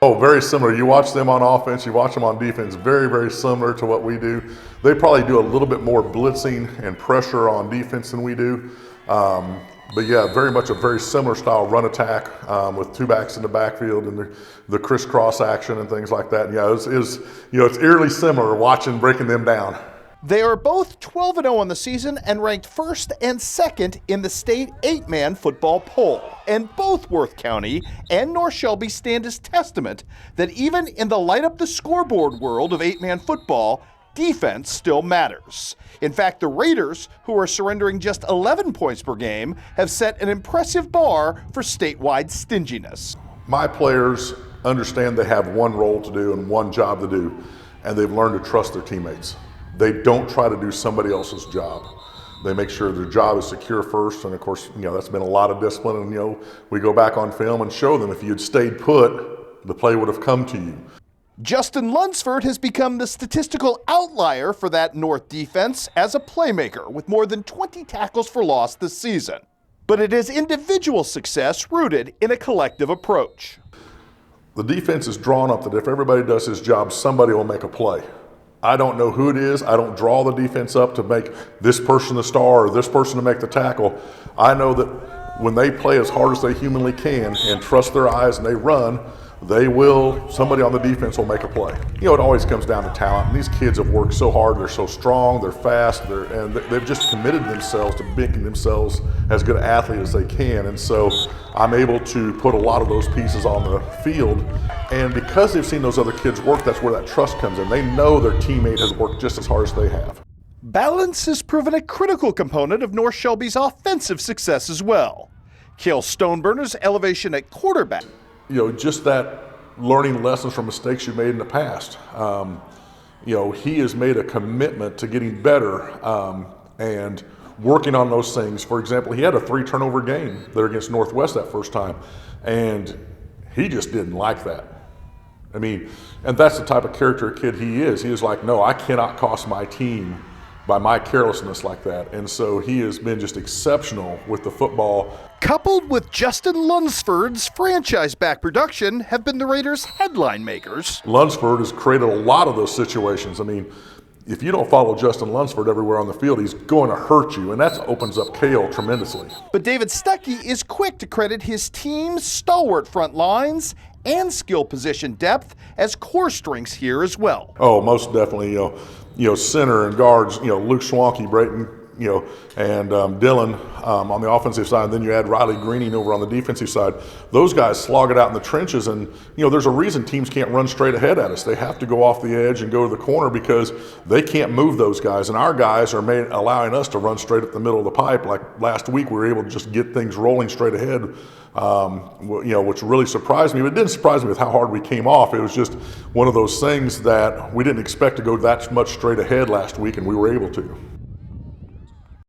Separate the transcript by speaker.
Speaker 1: Oh, very similar. You watch them on offense, you watch them on defense, very, very similar to what we do. They probably do a little bit more blitzing and pressure on defense than we do. But yeah, very much a very similar style run attack with two backs in the backfield and the crisscross action and things like that. And yeah, it's eerily similar watching breaking them down.
Speaker 2: They are both 12-0 on the season and ranked first and second in the state 8-man football poll. And both Worth County and North Shelby stand as testament that even in the light up the scoreboard world of 8-man football, defense still matters. In fact, the Raiders, who are surrendering just 11 points per game, have set an impressive bar for statewide stinginess.
Speaker 1: My players understand they have one role to do and one job to do, and they've learned to trust their teammates. They don't try to do somebody else's job. They make sure their job is secure first, and of course, that's been a lot of discipline, and we go back on film and show them if you'd stayed put, the play would have come to you.
Speaker 2: Justin Lunsford has become the statistical outlier for that North defense as a playmaker with more than 20 tackles for loss this season. But it is individual success rooted in a collective approach.
Speaker 1: The defense is drawn up that if everybody does his job, somebody will make a play. I don't know who it is. I don't draw the defense up to make this person the star or this person to make the tackle. I know that when they play as hard as they humanly can and trust their eyes and they run, somebody on the defense will make a play. It always comes down to talent. And these kids have worked so hard. They're so strong, they're fast, and they've just committed themselves to making themselves as good an athlete as they can. And so I'm able to put a lot of those pieces on the field. And because they've seen those other kids work, that's where that trust comes in. They know their teammate has worked just as hard as they have.
Speaker 2: Balance has proven a critical component of North Shelby's offensive success as well. Cale Stoneburner's elevation at quarterback.
Speaker 1: Just that learning lessons from mistakes you made in the past. He has made a commitment to getting better and working on those things. For example, he had a 3-turnover game there against Northwest that first time, and he just didn't like that. And that's the type of character kid he is. He is like, no, I cannot cost my team by my carelessness like that. And so he has been just exceptional with the football.
Speaker 2: Coupled with Justin Lunsford's franchise back production have been the Raiders' headline makers.
Speaker 1: Lunsford has created a lot of those situations. If you don't follow Justin Lunsford everywhere on the field, he's going to hurt you, and that opens up Cale tremendously.
Speaker 2: But David Stuckey is quick to credit his team's stalwart front lines and skill position depth as core strengths here as well.
Speaker 1: Oh, most definitely. Center and guards. Luke Schwanke, Brayton, and Dylan on the offensive side. Then you add Riley Greening over on the defensive side. Those guys slog it out in the trenches, and there's a reason teams can't run straight ahead at us. They have to go off the edge and go to the corner because they can't move those guys, and our guys are allowing us to run straight up the middle of the pipe. Like last week, we were able to just get things rolling straight ahead, which really surprised me. But it didn't surprise me with how hard we came off. It was just one of those things that we didn't expect to go that much straight ahead last week, and we were able to.